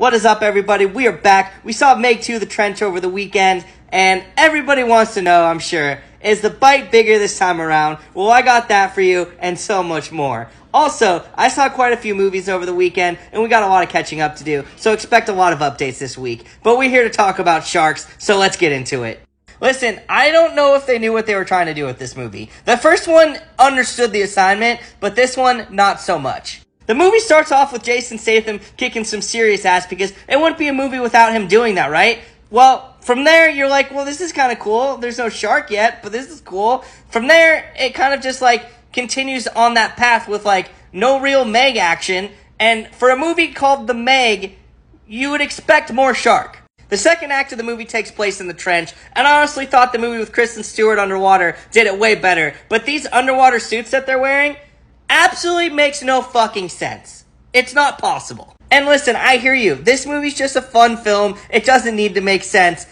What is up, everybody? We are back. We saw Meg 2 The Trench over the weekend, and everybody wants to know, I'm sure, is the bite bigger this time around? Well, I got that for you, and so much more. Also, I saw quite a few movies over the weekend, and we got a lot of catching up to do, so expect a lot of updates this week. But we're here to talk about sharks, so let's get into it. Listen, I don't know if they knew what they were trying to do with this movie. The first one understood the assignment, but this one, not so much. The movie starts off with Jason Statham kicking some serious ass because it wouldn't be a movie without him doing that, right? Well, from there, you're like, well, this is kind of cool. There's no shark yet, but this is cool. From there, it kind of just, continues on that path with, no real Meg action. And for a movie called The Meg, you would expect more shark. The second act of the movie takes place in the trench, and I honestly thought the movie with Kristen Stewart underwater did it way better. But these underwater suits that they're wearing absolutely makes no fucking sense. It's not possible. And listen, I hear you. This movie's just a fun film. It doesn't need to make sense.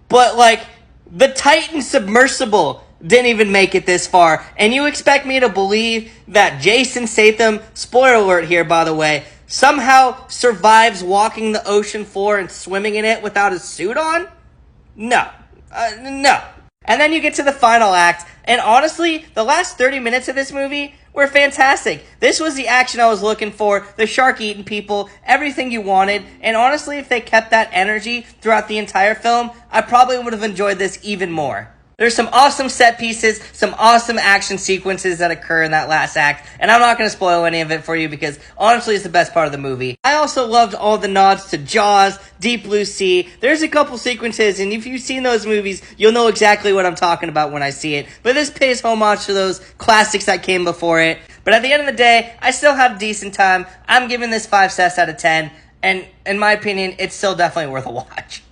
But, the Titan submersible didn't even make it this far. And you expect me to believe that Jason Statham, spoiler alert here, by the way, somehow survives walking the ocean floor and swimming in it without his suit on? No. No. And then you get to the final act, and honestly, the last 30 minutes of this movie were fantastic. This was the action I was looking for, the shark eating people, everything you wanted, and honestly, if they kept that energy throughout the entire film, I probably would have enjoyed this even more. There's some awesome set pieces, some awesome action sequences that occur in that last act, and I'm not going to spoil any of it for you because honestly it's the best part of the movie. I also loved all the nods to Jaws, Deep Blue Sea. There's a couple sequences, and if you've seen those movies, you'll know exactly what I'm talking about when I see it. But this pays homage to those classics that came before it. But at the end of the day, I still have a decent time. I'm giving this 5 cents out of 10, and in my opinion, it's still definitely worth a watch.